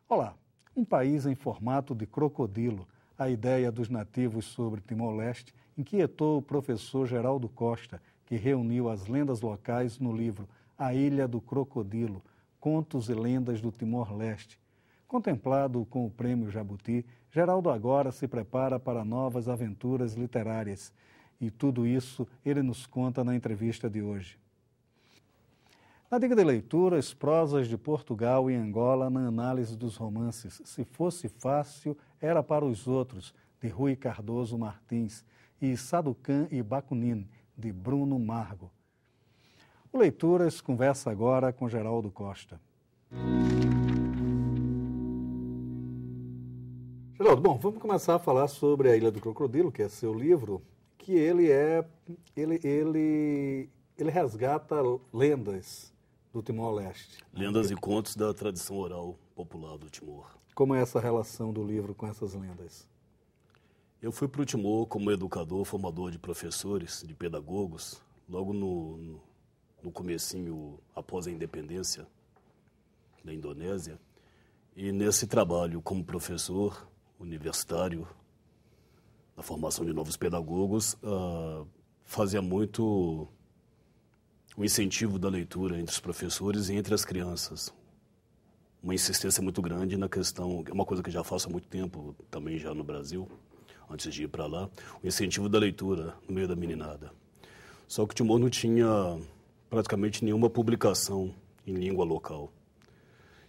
Olá, um país em formato de crocodilo. A ideia dos nativos sobre Timor-Leste inquietou o professor Geraldo Costa, que reuniu as lendas locais no livro A Ilha do Crocodilo, Contos e Lendas do Timor-Leste. Contemplado com o Prêmio Jabuti, Geraldo agora se prepara para novas aventuras literárias. E tudo isso ele nos conta na entrevista de hoje. Na dica de leitura, as prosas de Portugal e Angola na análise dos romances Se Fosse Fácil, Era para os Outros, de Rui Cardoso Martins, e Saducan e Bakunin, de Bruno Margo. O Leituras conversa agora com Geraldo Costa. Geraldo, bom, vamos começar a falar sobre A Ilha do Crocodilo, que é seu livro, que ele resgata lendas do Timor-Leste. Lendas e contos da tradição oral popular do Timor. Como é essa relação do livro com essas lendas? Eu fui para o Timor como educador, formador de professores, de pedagogos, logo no comecinho, após a independência da Indonésia. E nesse trabalho como professor universitário, na formação de novos pedagogos, fazia muito o incentivo da leitura entre os professores e entre as crianças. Uma insistência muito grande na questão, é uma coisa que já faço há muito tempo, também já no Brasil, antes de ir para lá, o incentivo da leitura no meio da meninada. Só que o Timor não tinha praticamente nenhuma publicação em língua local.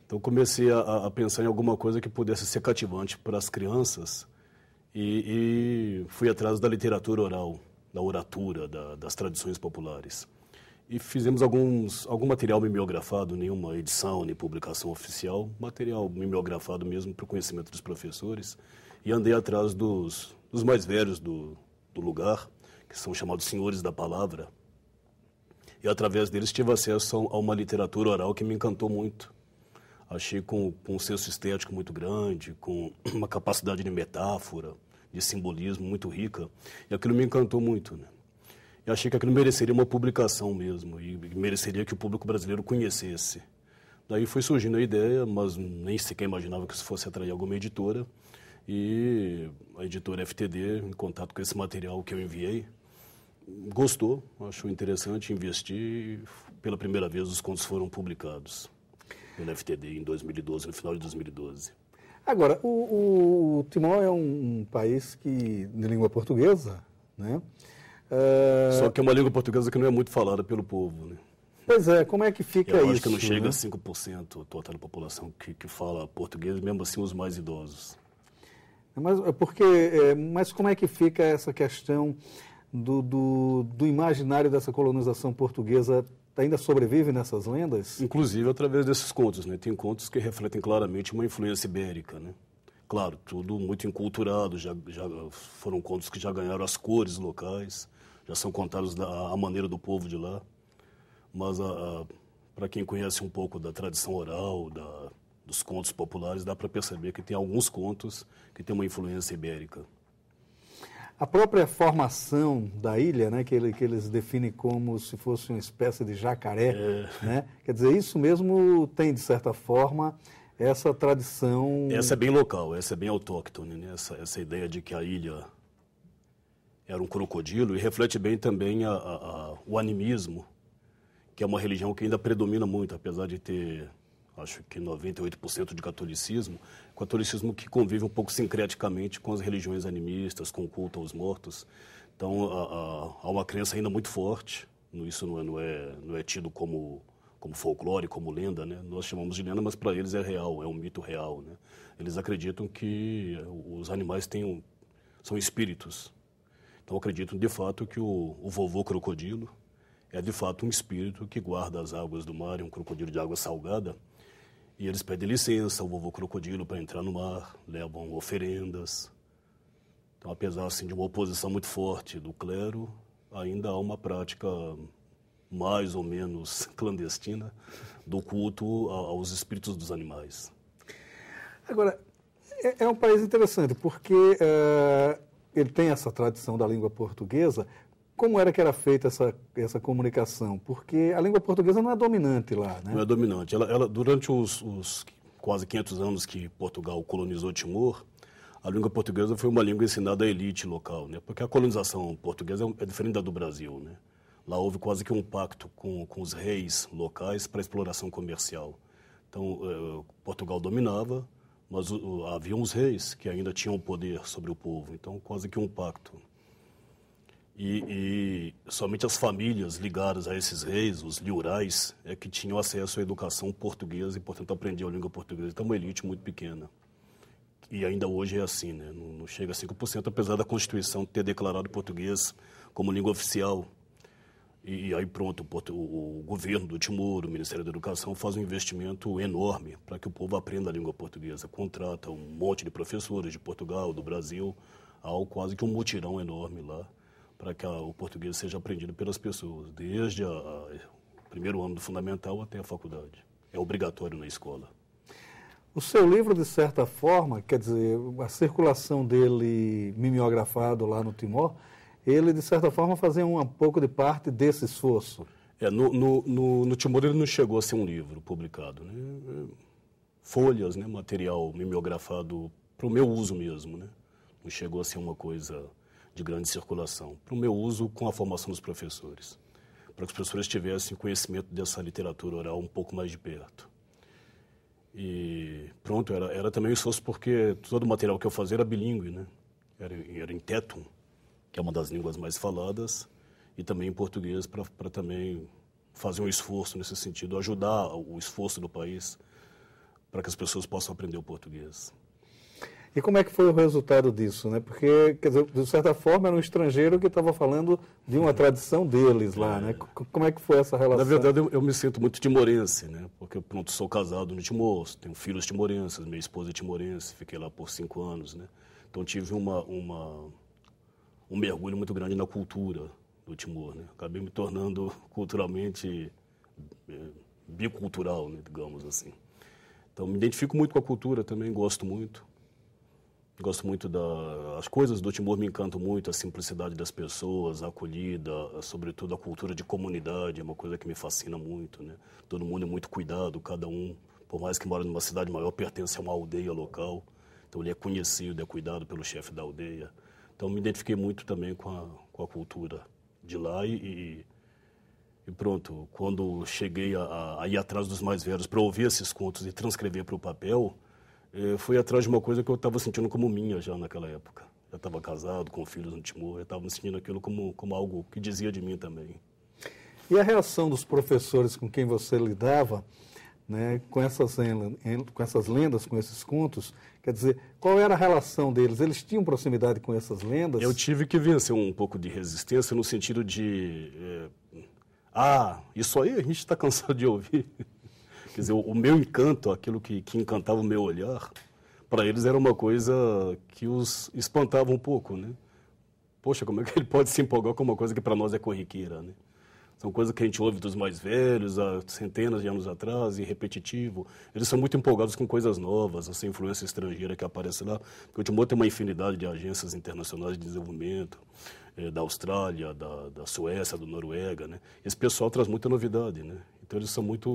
Então comecei a pensar em alguma coisa que pudesse ser cativante para as crianças e fui atrás da literatura oral, da oratura, das tradições populares. E fizemos algum material mimeografado, nenhuma edição, nem publicação oficial, material mimeografado mesmo para o conhecimento dos professores. E andei atrás dos mais velhos do lugar, que são chamados senhores da palavra. E através deles tive acesso a uma literatura oral que me encantou muito. Achei com um senso estético muito grande, com uma capacidade de metáfora, de simbolismo muito rica. E aquilo me encantou muito, né? Eu achei que aquilo mereceria uma publicação mesmo, e mereceria que o público brasileiro conhecesse. Daí foi surgindo a ideia, mas nem sequer imaginava que isso fosse atrair alguma editora. E a editora FTD, em contato com esse material que eu enviei, gostou, achou interessante investir, e pela primeira vez os contos foram publicados pela FTD em 2012, no final de 2012. Agora, o Timor é um país de língua portuguesa, né? Só que é uma língua portuguesa que não é muito falada pelo povo, né? Pois é, como é que fica isso? Eu acho que não chega né? a 5% total da população que fala português, mesmo assim os mais idosos. Mas como é que fica essa questão do imaginário dessa colonização portuguesa? Ainda sobrevive nessas lendas? Inclusive através desses contos, né? Tem contos que refletem claramente uma influência ibérica, né? Claro, tudo muito enculturado, já foram contos que já ganharam as cores locais, já são contados à maneira do povo de lá. Mas para quem conhece um pouco da tradição oral, dos contos populares, dá para perceber que tem alguns contos que têm uma influência ibérica. A própria formação da ilha, né, que eles definem como se fosse uma espécie de jacaré, né? Quer dizer, isso mesmo tem, de certa forma, essa tradição... Essa é bem local, essa é bem autóctone, né? Essa ideia de que a ilha era um crocodilo, e reflete bem também o animismo, que é uma religião que ainda predomina muito, apesar de ter, acho que 98% de catolicismo que convive um pouco sincreticamente com as religiões animistas, com o culto aos mortos. Então, há uma crença ainda muito forte, isso não é tido como folclore, como lenda, né? Nós chamamos de lenda, mas para eles é real, é um mito real, né? Eles acreditam que os animais são espíritos. Então acreditam de fato que o vovô crocodilo é de fato um espírito que guarda as águas do mar, é um crocodilo de água salgada, e eles pedem licença ao vovô crocodilo para entrar no mar, levam oferendas. Então, apesar assim, de uma oposição muito forte do clero, ainda há uma prática mais ou menos clandestina do culto aos espíritos dos animais. Agora, é um país interessante, porque ele tem essa tradição da língua portuguesa. Como era que era feita essa comunicação? Porque a língua portuguesa não é dominante lá, né? Não é dominante. Ela durante quase 500 anos que Portugal colonizou Timor, a língua portuguesa foi uma língua ensinada à elite local, né? Porque a colonização portuguesa é diferente da do Brasil, né? Lá houve quase que um pacto com os reis locais para exploração comercial. Então, Portugal dominava, mas havia uns reis que ainda tinham poder sobre o povo. Então, quase que um pacto. E somente as famílias ligadas a esses reis, os liurais, é que tinham acesso à educação portuguesa e, portanto, aprendiam a língua portuguesa. Então, uma elite muito pequena. E ainda hoje é assim, né? Não chega a 5%, apesar da Constituição ter declarado o português como língua oficial. E aí pronto, o governo do Timor, o Ministério da Educação, faz um investimento enorme para que o povo aprenda a língua portuguesa. Contrata um monte de professores de Portugal, do Brasil, há quase que um mutirão enorme lá para que o português seja aprendido pelas pessoas, desde o primeiro ano do fundamental até a faculdade. É obrigatório na escola. O seu livro, de certa forma, quer dizer, a circulação dele mimeografado lá no Timor, ele, de certa forma, fazia um pouco de parte desse esforço. No Timor ele não chegou a ser um livro publicado, né? Folhas, né? Material mimeografado para o meu uso mesmo, né? Não chegou a ser uma coisa de grande circulação. Para o meu uso com a formação dos professores, para que os professores tivessem conhecimento dessa literatura oral um pouco mais de perto. E pronto, era também um esforço porque todo o material que eu fazia era bilíngue, né? Era em tétum, que é uma das línguas mais faladas, e também em português, para também fazer um esforço nesse sentido, ajudar o esforço do país para que as pessoas possam aprender o português. E como é que foi o resultado disso, né? Porque, quer dizer, de certa forma, era um estrangeiro que estava falando de uma tradição deles lá, né? Como é que foi essa relação? Na verdade, eu me sinto muito timorense, né? Porque, pronto, sou casado no Timor, tenho filhos timorenses, minha esposa é timorense, fiquei lá por 5 anos, né? Então, tive um mergulho muito grande na cultura do Timor, né? Acabei me tornando culturalmente bicultural, né? Digamos assim. Então, me identifico muito com a cultura também, gosto muito. Gosto muito as coisas do Timor me encantam muito, a simplicidade das pessoas, a acolhida, sobretudo a cultura de comunidade, é uma coisa que me fascina muito, né? Todo mundo é muito cuidado, cada um, por mais que mora numa cidade maior, pertence a uma aldeia local. Então ele é conhecido, é cuidado pelo chefe da aldeia. Então me identifiquei muito também com a cultura de lá e pronto, quando cheguei a ir atrás dos mais velhos para ouvir esses contos e transcrever para o papel, fui atrás de uma coisa que eu estava sentindo como minha já naquela época. Já estava casado, com filhos no Timor, eu estava me sentindo aquilo como algo que dizia de mim também. E a reação dos professores com quem você lidava, né, com essas lendas, com esses contos, quer dizer, qual era a relação deles? Eles tinham proximidade com essas lendas? Eu tive que vencer um pouco de resistência no sentido de... isso aí a gente está cansado de ouvir. Quer dizer, o meu encanto, aquilo que encantava o meu olhar, para eles era uma coisa que os espantava um pouco, né? Poxa, como é que ele pode se empolgar com uma coisa que para nós é corriqueira, né? São coisas que a gente ouve dos mais velhos, há centenas de anos atrás, e repetitivo. Eles são muito empolgados com coisas novas, essa influência estrangeira que aparece lá. Porque o Timor tem uma infinidade de agências internacionais de desenvolvimento, da Austrália, da Suécia, da Noruega, né? Esse pessoal traz muita novidade, né? Então eles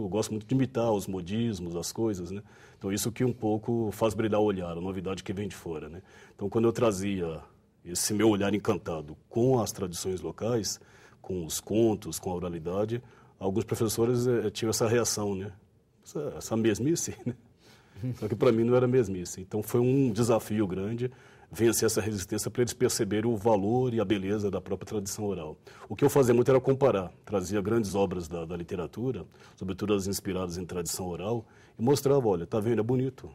gostam muito de imitar os modismos, as coisas, né? Então isso que um pouco faz brilhar o olhar, a novidade que vem de fora, né? Então quando eu trazia esse meu olhar encantado com as tradições locais, com os contos, com a oralidade, alguns professores tinham essa reação, né? Essa mesmice, né? Só que para mim não era mesmice. Então foi um desafio grande vencer essa resistência para eles perceberem o valor e a beleza da própria tradição oral. O que eu fazia muito era comparar, trazia grandes obras da literatura, sobretudo as inspiradas em tradição oral, e mostrava, olha, tá vendo, é bonito,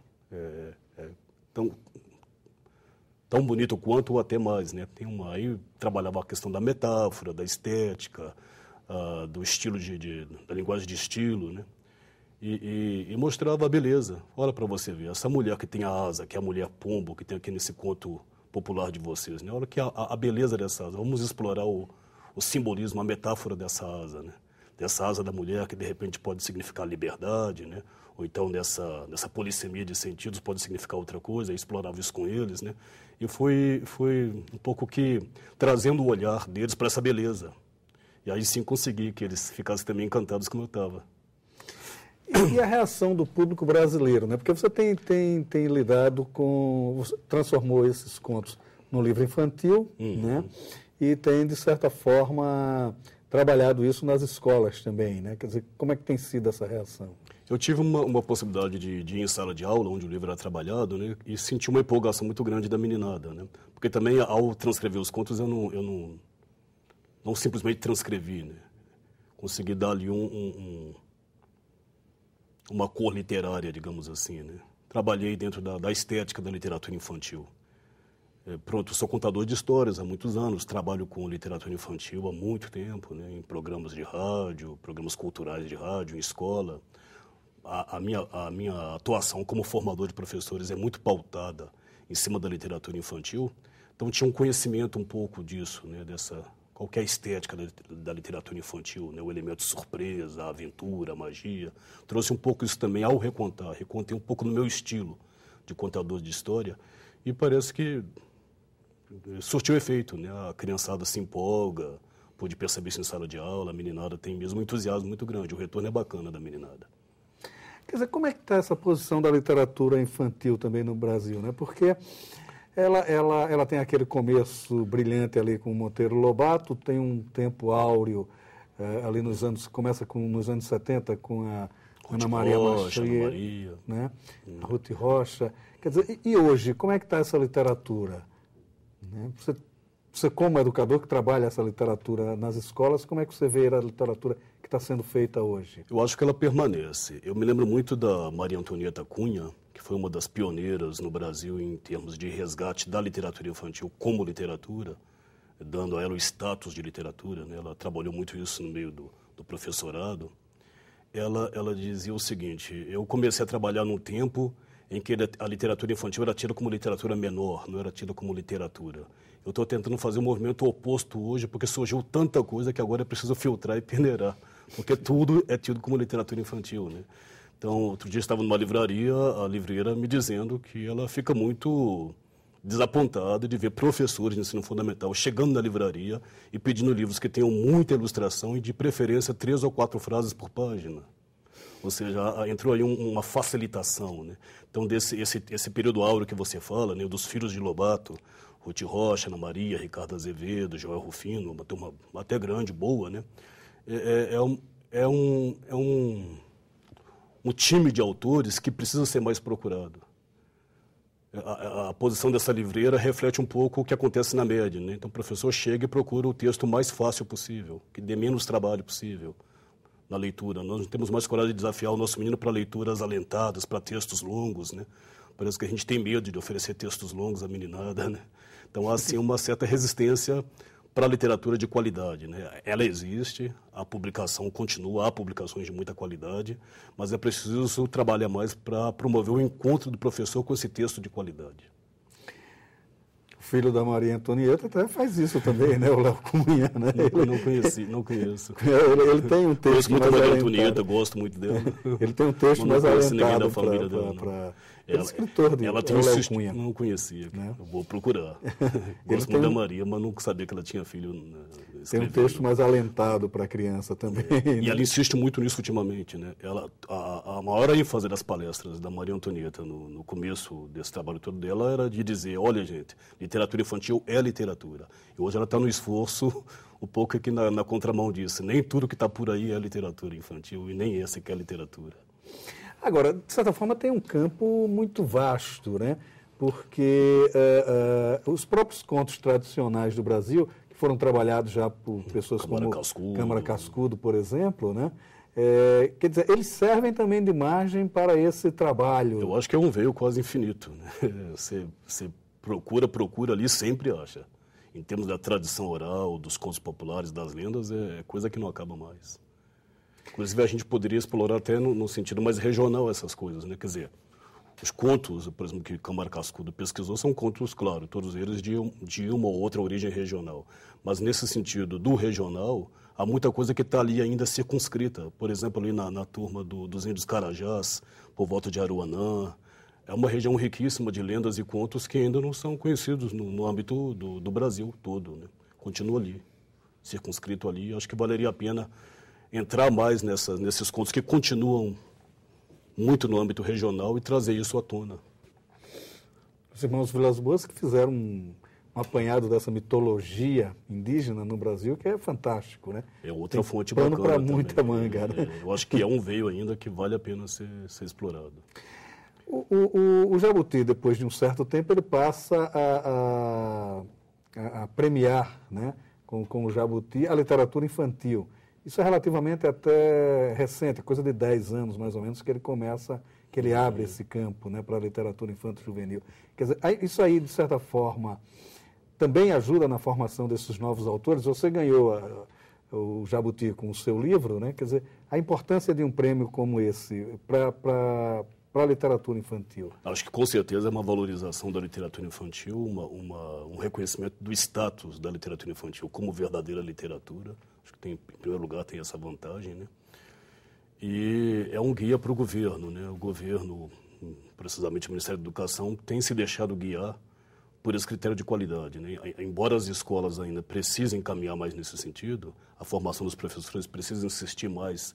tão bonito quanto ou até mais, né? Aí trabalhava a questão da metáfora, da estética, do estilo da linguagem de estilo, né? E mostrava a beleza. Olha para você ver, essa mulher que tem a asa, que é a mulher pombo, que tem aqui nesse conto popular de vocês, né? Olha que a beleza dessa asa. Vamos explorar o simbolismo, a metáfora dessa asa, né? Dessa asa da mulher que de repente pode significar liberdade, né? Ou então dessa polissemia de sentidos pode significar outra coisa. Eu explorava isso com eles, né? E foi um pouco que trazendo o olhar deles para essa beleza. E aí sim consegui que eles ficassem também encantados como eu estava. E a reação do público brasileiro, né? Porque você tem lidado com... Você transformou esses contos no livro infantil, né? E tem, de certa forma, trabalhado isso nas escolas também, né? Quer dizer, como é que tem sido essa reação? Eu tive uma possibilidade de ir em sala de aula, onde o livro era trabalhado, né? E senti uma empolgação muito grande da meninada, né? Porque também, ao transcrever os contos, eu não simplesmente transcrevi, né? Consegui dar ali uma cor literária, digamos assim, né? Trabalhei dentro da estética da literatura infantil. Pronto, sou contador de histórias há muitos anos, trabalho com literatura infantil há muito tempo, né? Em programas de rádio, programas culturais de rádio, em escola. A minha atuação como formador de professores é muito pautada em cima da literatura infantil, então tinha um conhecimento um pouco disso, né? Qual que é a estética da literatura infantil, né? O elemento surpresa, a aventura, a magia. Trouxe um pouco isso também ao recontar. Recontei um pouco no meu estilo de contador de história e parece que surtiu efeito, né? A criançada se empolga, pude perceber isso em sala de aula, a meninada tem mesmo um entusiasmo muito grande. O retorno é bacana da meninada. Quer dizer, como é que está essa posição da literatura infantil também no Brasil, né? Porque ela tem aquele começo brilhante ali com o Monteiro Lobato, tem um tempo áureo ali começa nos anos 70 com a Ana Maria Machier, né? A Ruth Rocha. Quer dizer, e hoje, como é que está essa literatura? Né? Você, como educador que trabalha essa literatura nas escolas, como é que você vê a literatura que está sendo feita hoje? Eu acho que ela permanece. Eu me lembro muito da Maria Antonieta Cunha, que foi uma das pioneiras no Brasil em termos de resgate da literatura infantil como literatura, dando a ela o status de literatura, né? Ela trabalhou muito isso no meio do professorado. Ela dizia o seguinte: eu comecei a trabalhar num tempo em que a literatura infantil era tida como literatura menor, não era tida como literatura. Eu estou tentando fazer um movimento oposto hoje, porque surgiu tanta coisa que agora é preciso filtrar e peneirar, porque tudo é tido como literatura infantil, né? Então, outro dia estava numa livraria, a livreira me dizendo que ela fica muito desapontada de ver professores de ensino fundamental chegando na livraria e pedindo livros que tenham muita ilustração e, de preferência, 3 ou 4 frases por página. Ou seja, entrou aí uma facilitação, né? Então, esse período áureo que você fala, né, dos filhos de Lobato, Ruth Rocha, Ana Maria, Ricardo Azevedo, Joel Rufino, uma turma até grande, boa, né? Um time de autores que precisa ser mais procurado. A posição dessa livreira reflete um pouco o que acontece na média, né? Então, o professor chega e procura o texto mais fácil possível, que dê menos trabalho possível na leitura. Nós não temos mais coragem de desafiar o nosso menino para leituras alentadas, para textos longos, né? Parece que a gente tem medo de oferecer textos longos à meninada, né? Então, há, assim, uma certa resistência para a literatura de qualidade, né? Ela existe, a publicação continua, há publicações de muita qualidade, mas é preciso trabalhar mais para promover o encontro do professor com esse texto de qualidade. O filho da Maria Antonieta até faz isso também, né? O Léo Cunha, né? Não conheço. Ele tem um texto mais alentado. Gosto muito da Maria Antonieta, gosto muito dela. Ele tem um texto mais alentado para escritor de ela tem Léo Cunha. Não conhecia, né? Eu vou procurar. Gosto muito da Maria, mas não sabia que ela tinha filho. Tem um texto mais alentado para a criança também. E né? Ela insiste muito nisso ultimamente, né? A maior ênfase das palestras da Maria Antonieta no começo desse trabalho todo dela era de dizer: olha, gente, literatura infantil é literatura. E hoje ela está no esforço um pouco aqui na contramão disso. Nem tudo que está por aí é literatura infantil e nem essa que é literatura. Agora, de certa forma, tem um campo muito vasto, né? Porque os próprios contos tradicionais do Brasil, que foram trabalhados já por pessoas como Câmara Cascudo, por exemplo, né? Quer dizer, eles servem também de margem para esse trabalho. Eu acho que é um veio quase infinito, né? Você procura ali, sempre acha. Em termos da tradição oral, dos contos populares, das lendas, é coisa que não acaba mais. Inclusive, a gente poderia explorar até no sentido mais regional essas coisas, né? Quer dizer, os contos, por exemplo, que Câmara Cascudo pesquisou, são contos, claro, todos eles de uma ou outra origem regional. Mas, nesse sentido do regional, há muita coisa que está ali ainda circunscrita. Por exemplo, ali na turma dos índios Carajás, por volta de Aruanã. É uma região riquíssima de lendas e contos que ainda não são conhecidos no âmbito do Brasil todo, né? Continua ali, circunscrito ali. Acho que valeria a pena entrar mais nesses contos que continuam muito no âmbito regional e trazer isso à tona. Os irmãos Vilas-Boas que fizeram um apanhado dessa mitologia indígena no Brasil, que é fantástico, né? É outra fonte pano bacana para muita manga, né? Eu acho que é um veio ainda que vale a pena ser explorado. O Jabuti, depois de um certo tempo, ele passa a premiar, né, com o Jabuti a literatura infantil. Isso é relativamente até recente, coisa de 10 anos mais ou menos, que ele abre esse campo, né, para a literatura infanto-juvenil. Quer dizer, isso aí, de certa forma, também ajuda na formação desses novos autores. Você ganhou o Jabuti com o seu livro, né? Quer dizer, a importância de um prêmio como esse para a literatura infantil. Acho que com certeza é uma valorização da literatura infantil, um reconhecimento do status da literatura infantil como verdadeira literatura. Acho que em primeiro lugar tem essa vantagem, né? E é um guia para o governo, né? O governo, precisamente o Ministério da Educação, tem se deixado guiar por esse critério de qualidade, né? Embora as escolas ainda precisem caminhar mais nesse sentido, a formação dos professores precisa insistir mais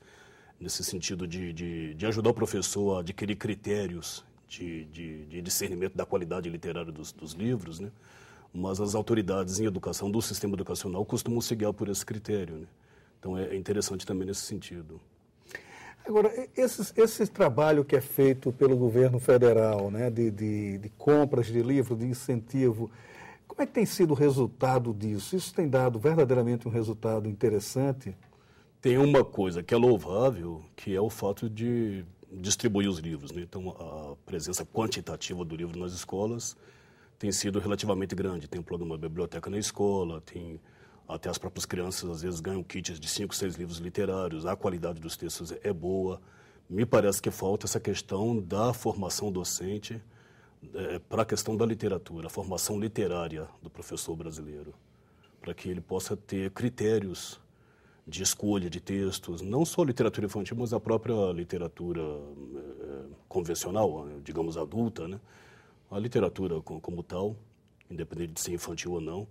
nesse sentido de ajudar o professor a adquirir critérios de discernimento da qualidade literária dos livros, né? Mas as autoridades em educação do sistema educacional costumam se guiar por esse critério, né? Então é interessante também nesse sentido. Agora, esse trabalho que é feito pelo governo federal, né, de compras de livros, de incentivo, como é que tem sido o resultado disso? Isso tem dado verdadeiramente um resultado interessante? Tem uma coisa que é louvável, que é o fato de distribuir os livros, né? Então, a presença quantitativa do livro nas escolas tem sido relativamente grande. Tem o programa Biblioteca na Escola, tem até as próprias crianças às vezes ganham kits de 5, 6 livros literários, a qualidade dos textos é boa. Me parece que falta essa questão da formação docente para a questão da literatura, a formação literária do professor brasileiro, para que ele possa ter critérios de escolha de textos, não só literatura infantil, mas a própria literatura convencional, digamos adulta, né? A literatura como tal, independente de ser infantil ou não,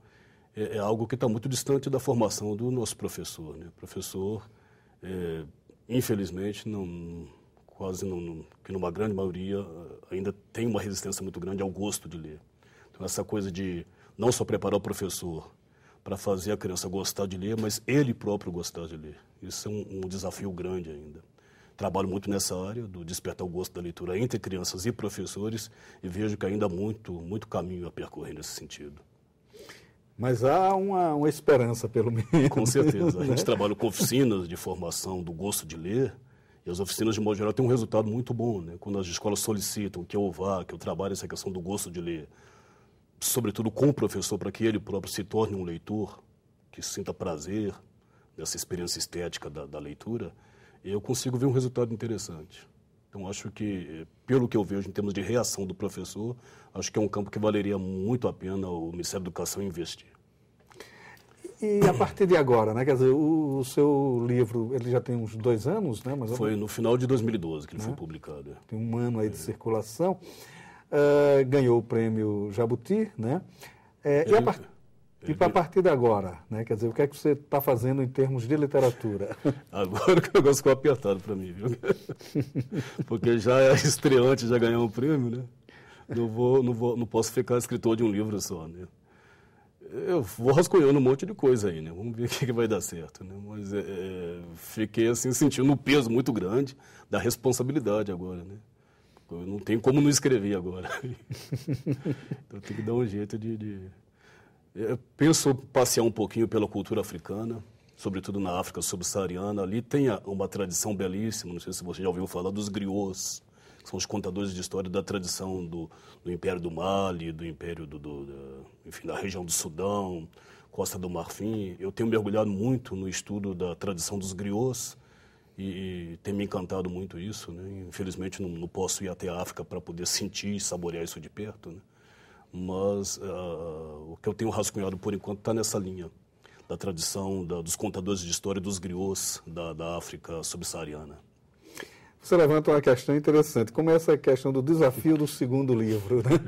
é algo que está muito distante da formação do nosso professor, né? O professor, infelizmente, que numa grande maioria ainda tem uma resistência muito grande ao gosto de ler. Então, essa coisa de não só preparar o professor para fazer a criança gostar de ler, mas ele próprio gostar de ler. Isso é um desafio grande ainda. Trabalho muito nessa área, do despertar o gosto da leitura entre crianças e professores, e vejo que ainda há muito caminho a percorrer nesse sentido. Mas há uma esperança, pelo menos. Com certeza. A gente trabalha com oficinas de formação do gosto de ler, e as oficinas, de modo geral, têm um resultado muito bom, né? Quando as escolas solicitam que eu vá, que eu trabalhe essa questão do gosto de ler, sobretudo com o professor, para que ele próprio se torne um leitor, que sinta prazer nessa experiência estética da leitura, eu consigo ver um resultado interessante. Então, acho que, pelo que eu vejo em termos de reação do professor, acho que é um campo que valeria muito a pena o Ministério da Educação investir. E a partir de agora, né? Quer dizer, o seu livro, ele já tem uns 2 anos, né? Mas foi no final de 2012 que ele foi publicado. Tem um ano aí de circulação. Ganhou o prêmio Jabuti, né? E para a partir de agora, né? Quer dizer, o que é que você está fazendo em termos de literatura? Agora que o negócio ficou apertado para mim, viu? Porque já é estreante, já ganhou um prêmio, né? Não posso ficar escritor de um livro só, né? Eu vou rascunhando um monte de coisa aí, né? Vamos ver o que vai dar certo, né? Mas fiquei assim sentindo um peso muito grande da responsabilidade agora, né? Eu não tenho como não escrever agora. Então tem que dar um jeito Eu penso passear um pouquinho pela cultura africana, sobretudo na África subsaariana. Ali tem uma tradição belíssima, não sei se você já ouviu falar dos griots, que são os contadores de história da tradição do Império do Mali, do Império enfim, da região do Sudão, Costa do Marfim. Eu tenho mergulhado muito no estudo da tradição dos griots e tem me encantado muito isso, né? Infelizmente não posso ir até a África para poder sentir e saborear isso de perto, né? Mas o que eu tenho rascunhado por enquanto está nessa linha da tradição dos contadores de história dos griots da África subsaariana. Você levanta uma questão interessante, como essa questão do desafio do segundo livro, né?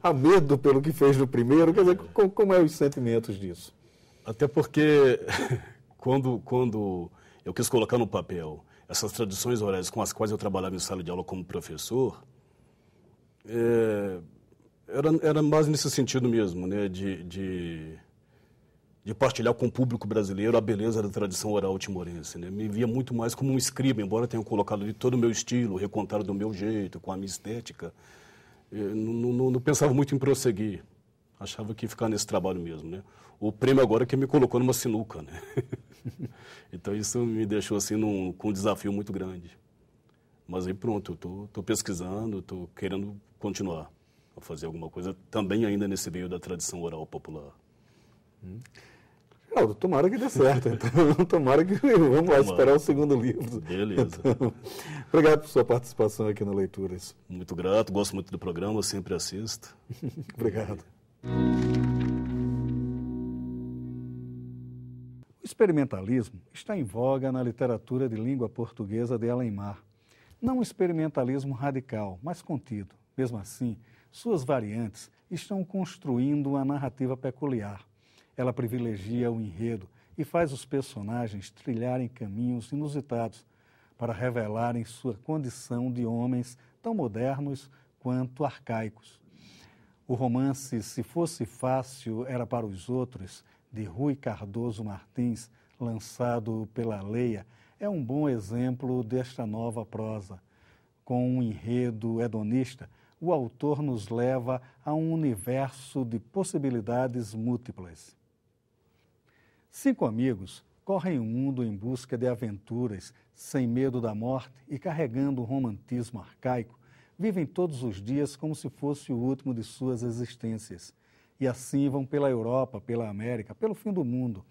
Há medo pelo que fez no primeiro, quer dizer, como é os sentimentos disso? Até porque quando eu quis colocar no papel essas tradições orais com as quais eu trabalhava em sala de aula como professor, era mais nesse sentido mesmo, né, de partilhar com o público brasileiro a beleza da tradição oral timorense, né? Me via muito mais como um escriba, embora tenha colocado ali todo o meu estilo, recontado do meu jeito, com a minha estética. Não pensava muito em prosseguir. Achava que ia ficar nesse trabalho mesmo, né? O prêmio agora é que me colocou numa sinuca, né? Então isso me deixou assim com um desafio muito grande. Mas aí pronto, eu estou pesquisando, estou querendo continuar a fazer alguma coisa também ainda nesse meio da tradição oral popular. Geraldo, tomara que dê certo. Então, tomara que vamos lá esperar o segundo livro. Beleza. Então, obrigado por sua participação aqui no Leituras. Muito grato, gosto muito do programa, sempre assisto. Obrigado. O experimentalismo está em voga na literatura de língua portuguesa de além-mar. Não um experimentalismo radical, mas contido. Mesmo assim, suas variantes estão construindo uma narrativa peculiar. Ela privilegia o enredo e faz os personagens trilharem caminhos inusitados para revelarem sua condição de homens tão modernos quanto arcaicos. O romance Se Fosse Fácil Era para os Outros, de Rui Cardoso Martins, lançado pela Leia, é um bom exemplo desta nova prosa. Com um enredo hedonista, o autor nos leva a um universo de possibilidades múltiplas. 5 amigos correm o mundo em busca de aventuras, sem medo da morte e carregando um romantismo arcaico, vivem todos os dias como se fosse o último de suas existências. E assim vão pela Europa, pela América, pelo fim do mundo.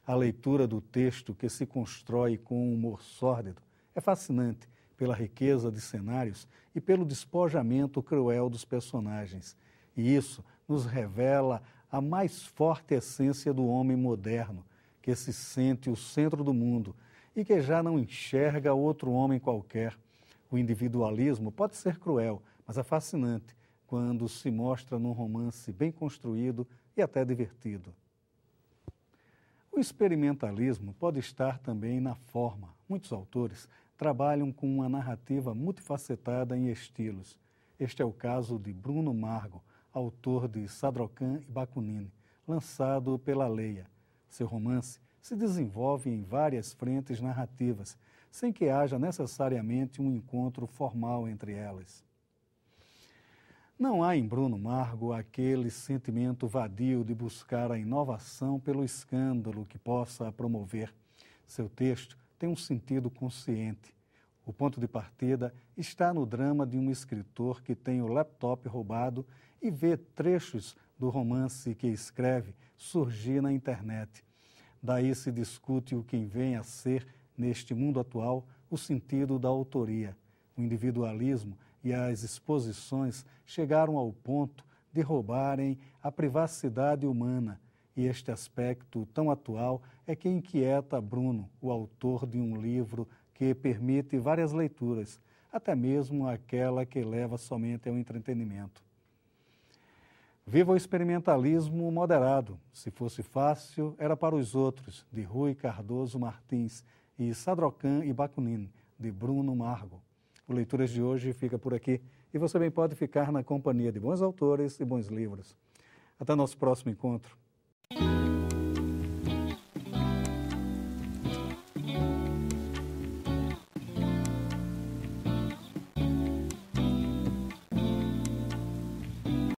A leitura do texto, que se constrói com um humor sórdido, é fascinante pela riqueza de cenários e pelo despojamento cruel dos personagens. E isso nos revela a mais forte essência do homem moderno, que se sente o centro do mundo e que já não enxerga outro homem qualquer. O individualismo pode ser cruel, mas é fascinante quando se mostra num romance bem construído e até divertido. O experimentalismo pode estar também na forma. Muitos autores trabalham com uma narrativa multifacetada em estilos. Este é o caso de Bruno Margo, autor de Sadrocan e Bakunin, lançado pela Leia. Seu romance se desenvolve em várias frentes narrativas, sem que haja necessariamente um encontro formal entre elas. Não há em Bruno Margo aquele sentimento vadio de buscar a inovação pelo escândalo que possa promover. Seu texto tem um sentido consciente. O ponto de partida está no drama de um escritor que tem o laptop roubado e vê trechos do romance que escreve surgir na internet. Daí se discute o que vem a ser, neste mundo atual, o sentido da autoria. O individualismo e as exposições chegaram ao ponto de roubarem a privacidade humana. E este aspecto tão atual é que inquieta Bruno, o autor de um livro que permite várias leituras, até mesmo aquela que leva somente ao entretenimento. Viva o experimentalismo moderado. Se Fosse Fácil, Era para os Outros, de Rui Cardoso Martins, e Sadrocan e Bakunin, de Bruno Margo. O Leituras de hoje fica por aqui e você bem pode ficar na companhia de bons autores e bons livros. Até nosso próximo encontro.